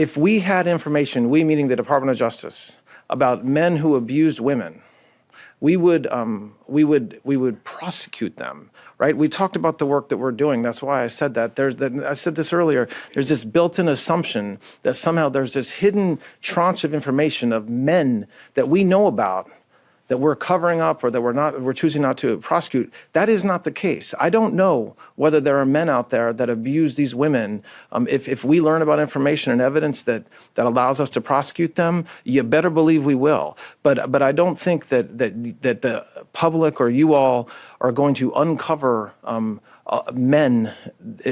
if we had information, we meaning the Department of Justice, about men who abused women, we would prosecute them, right? We talked about the work that we're doing. That's why I said that. I said this earlier. There's this built-in assumption that somehow there's this hidden tranche of information of men that we know about that we're covering up or that we're choosing not to prosecute. That is not the case. I don't know whether there are men out there that abuse these women. If we learn about information and evidence that allows us to prosecute them, you better believe we will. But I don't think that the public or you all are going to uncover men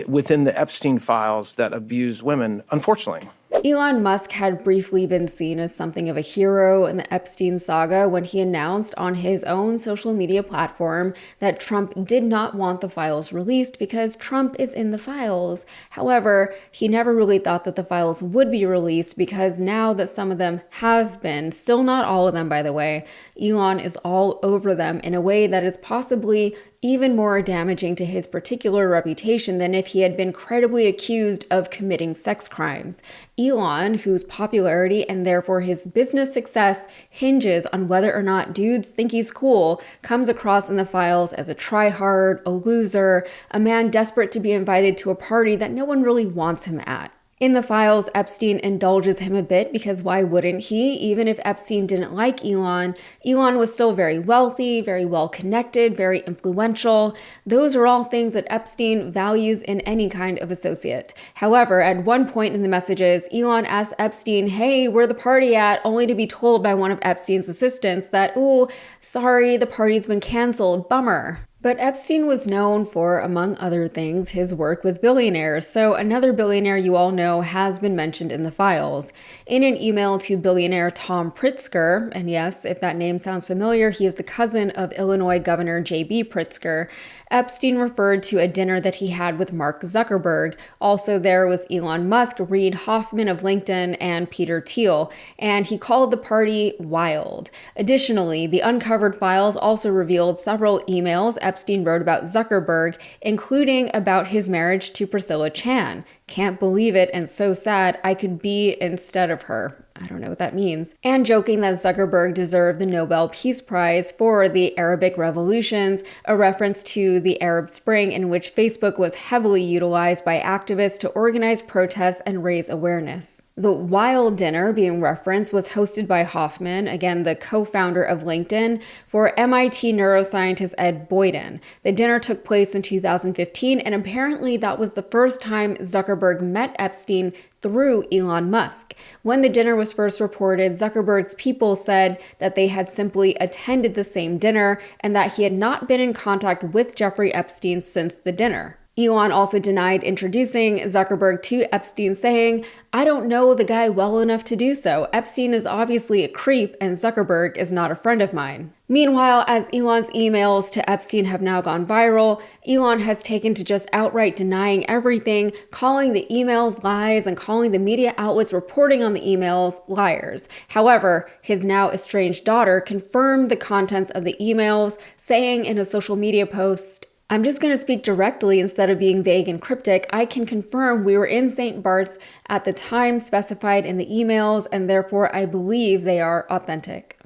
within the Epstein files that abuse women, unfortunately. Elon Musk had briefly been seen as something of a hero in the Epstein saga when he announced on his own social media platform that Trump did not want the files released because Trump is in the files. However, he never really thought that the files would be released because now that some of them have been, still not all of them by the way, Elon is all over them in a way that is possibly even more damaging to his particular reputation than if he had been credibly accused of committing sex crimes. Elon, whose popularity and therefore his business success hinges on whether or not dudes think he's cool, comes across in the files as a tryhard, a loser, a man desperate to be invited to a party that no one really wants him at. In the files, Epstein indulges him a bit because why wouldn't he? Even if Epstein didn't like Elon, Elon was still very wealthy, very well connected, very influential. Those are all things that Epstein values in any kind of associate. However, at one point in the messages, Elon asked Epstein, hey, where the party at? Only to be told by one of Epstein's assistants that, ooh, sorry, the party's been canceled, bummer. But Epstein was known for, among other things, his work with billionaires, so another billionaire you all know has been mentioned in the files. In an email to billionaire Tom Pritzker, and yes, if that name sounds familiar, he is the cousin of Illinois Governor J.B. Pritzker, Epstein referred to a dinner that he had with Mark Zuckerberg. Also there was Elon Musk, Reid Hoffman of LinkedIn, and Peter Thiel, and he called the party wild. Additionally, the uncovered files also revealed several emails Epstein wrote about Zuckerberg, including about his marriage to Priscilla Chan. Can't believe it and so sad I could be instead of her. I don't know what that means. And joking that Zuckerberg deserved the Nobel Peace Prize for the Arabic revolutions, a reference to the Arab Spring in which Facebook was heavily utilized by activists to organize protests and raise awareness. The Wild Dinner being referenced was hosted by Hoffman, again the co-founder of LinkedIn, for MIT neuroscientist Ed Boyden. The dinner took place in 2015, and apparently that was the first time Zuckerberg met Epstein through Elon Musk. When the dinner was first reported, Zuckerberg's people said that they had simply attended the same dinner and that he had not been in contact with Jeffrey Epstein since the dinner. Elon also denied introducing Zuckerberg to Epstein, saying, I don't know the guy well enough to do so. Epstein is obviously a creep and Zuckerberg is not a friend of mine. Meanwhile, as Elon's emails to Epstein have now gone viral, Elon has taken to just outright denying everything, calling the emails lies and calling the media outlets reporting on the emails liars. However, his now estranged daughter confirmed the contents of the emails, saying in a social media post, I'm just going to speak directly instead of being vague and cryptic. I can confirm we were in St. Bart's at the time specified in the emails, and therefore I believe they are authentic.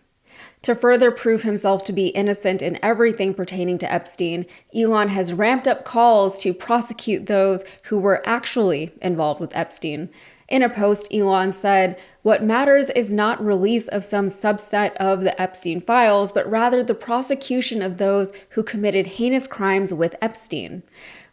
To further prove himself to be innocent in everything pertaining to Epstein, Elon has ramped up calls to prosecute those who were actually involved with Epstein. In a post, Elon said, what matters is not release of some subset of the Epstein files, but rather the prosecution of those who committed heinous crimes with Epstein.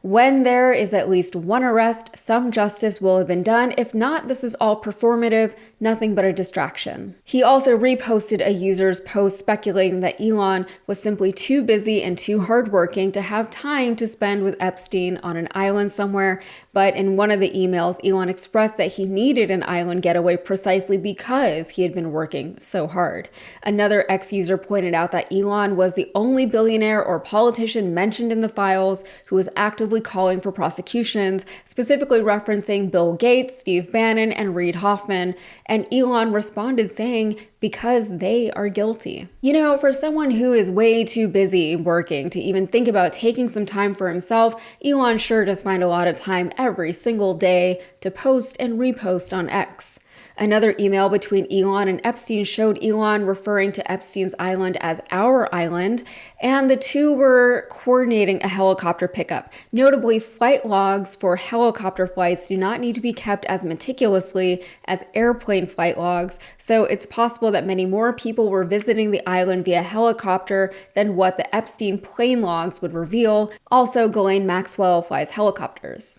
When there is at least one arrest, some justice will have been done. If not, this is all performative, nothing but a distraction. He also reposted a user's post speculating that Elon was simply too busy and too hardworking to have time to spend with Epstein on an island somewhere. But in one of the emails, Elon expressed that he needed an island getaway precisely because he had been working so hard. Another ex-user pointed out that Elon was the only billionaire or politician mentioned in the files who was actively calling for prosecutions, specifically referencing Bill Gates, Steve Bannon, and Reid Hoffman, and Elon responded saying, because they are guilty. You know, for someone who is way too busy working to even think about taking some time for himself, Elon sure does find a lot of time every single day to post and repost on X. Another email between Elon and Epstein showed Elon referring to Epstein's island as our island, and the two were coordinating a helicopter pickup. Notably, flight logs for helicopter flights do not need to be kept as meticulously as airplane flight logs, so it's possible that many more people were visiting the island via helicopter than what the Epstein plane logs would reveal. Also, Ghislaine Maxwell flies helicopters.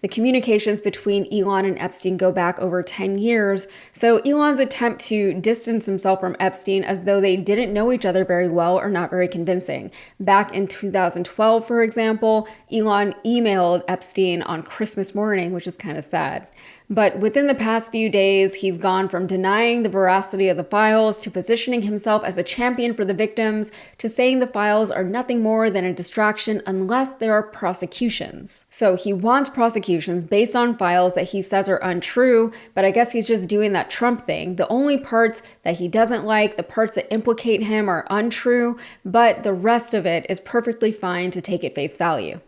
The communications between Elon and Epstein go back over 10 years, so Elon's attempt to distance himself from Epstein as though they didn't know each other very well are not very convincing. Back in 2012, for example, Elon emailed Epstein on Christmas morning, which is kind of sad. But within the past few days, he's gone from denying the veracity of the files to positioning himself as a champion for the victims to saying the files are nothing more than a distraction unless there are prosecutions. So he wants prosecutions based on files that he says are untrue, but I guess he's just doing that Trump thing. The only parts that he doesn't like, the parts that implicate him, are untrue, but the rest of it is perfectly fine to take at face value.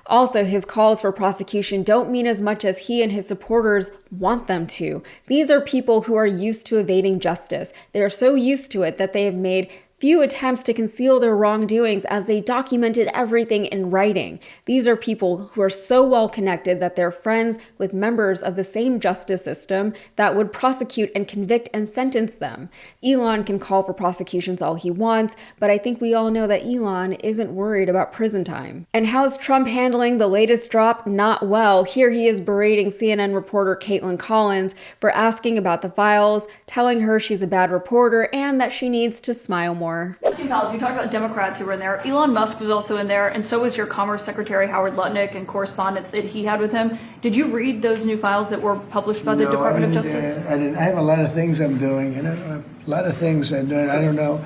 Also, his calls for prosecution don't mean as much as he and his supporters want them to. These are people who are used to evading justice. They are so used to it that they have made few attempts to conceal their wrongdoings as they documented everything in writing. These are people who are so well connected that they're friends with members of the same justice system that would prosecute and convict and sentence them. Elon can call for prosecutions all he wants, but I think we all know that Elon isn't worried about prison time. And how's Trump handling the latest drop? Not well. Here he is berating CNN reporter Caitlin Collins for asking about the files, telling her she's a bad reporter and that she needs to smile more. Steve Powell, you talked about Democrats who were in there. Elon Musk was also in there, and so was your Commerce Secretary Howard Lutnick and correspondence that he had with him. Did you read those new files that were published by the Department of Justice? I didn't. I have a lot of things I'm doing, a lot of things I'm doing. I don't know.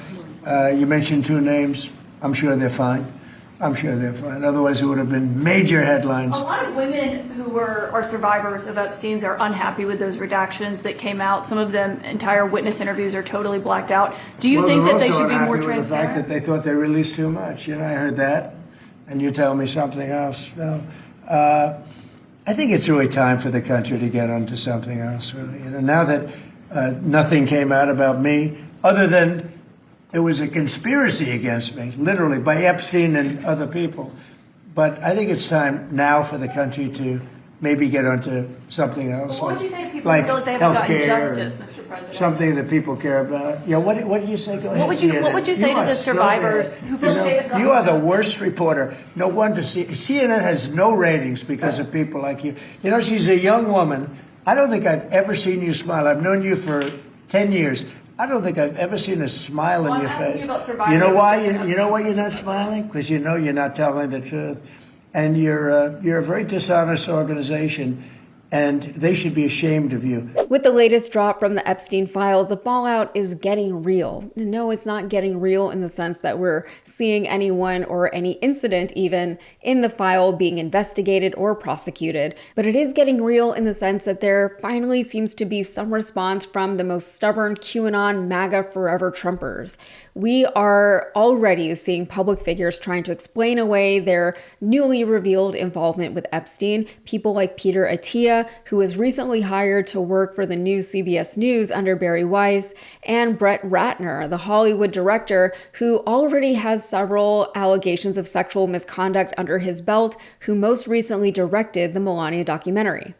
You mentioned two names. I'm sure they're fine. Otherwise, it would have been major headlines. A lot of women who are survivors of Epstein's are unhappy with those redactions that came out. Some of them, entire witness interviews are totally blacked out. Do you think that they should be more transparent? The fact that they thought they released too much. I heard that, and you tell me something else. No, I think it's really time for the country to get onto something else. Really, now that nothing came out about me, other than it was a conspiracy against me, literally, by Epstein and other people. But I think it's time now for the country to maybe get onto something else. What would you say to people who feel like they haven't gotten justice, Mr. President? Something that people care about. Yeah, what did you say? Go ahead. What would you say to the survivors who feel like they haven't gotten You are justice? the worst reporter. No wonder CNN has no ratings because of people like you. She's a young woman. I don't think I've ever seen you smile. I've known you for 10 years. I don't think I've ever seen a smile on your face. You know why? You know why you're not smiling? Because you're not telling the truth, and you're a very dishonest organization, and they should be ashamed of you. With the latest drop from the Epstein files, the fallout is getting real. No, it's not getting real in the sense that we're seeing anyone or any incident even in the file being investigated or prosecuted, but it is getting real in the sense that there finally seems to be some response from the most stubborn QAnon MAGA forever Trumpers. We are already seeing public figures trying to explain away their newly revealed involvement with Epstein. People like Peter Attia, who was recently hired to work for the new CBS News under Barry Weiss, and Brett Ratner, the Hollywood director who already has several allegations of sexual misconduct under his belt, who most recently directed the Melania documentary.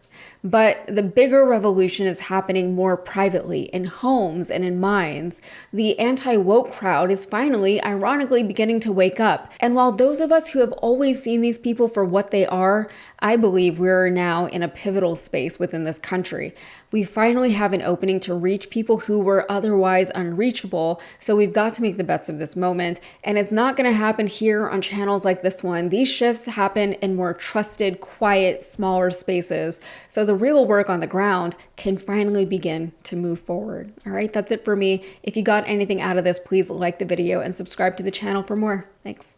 But the bigger revolution is happening more privately, in homes and in minds. The anti-woke crowd is finally, ironically, beginning to wake up. And while those of us who have always seen these people for what they are, I believe we're now in a pivotal space within this country. We finally have an opening to reach people who were otherwise unreachable, so we've got to make the best of this moment. And it's not going to happen here on channels like this one. These shifts happen in more trusted, quiet, smaller spaces. So the real work on the ground can finally begin to move forward. All right, that's it for me. If you got anything out of this, please like the video and subscribe to the channel for more. Thanks.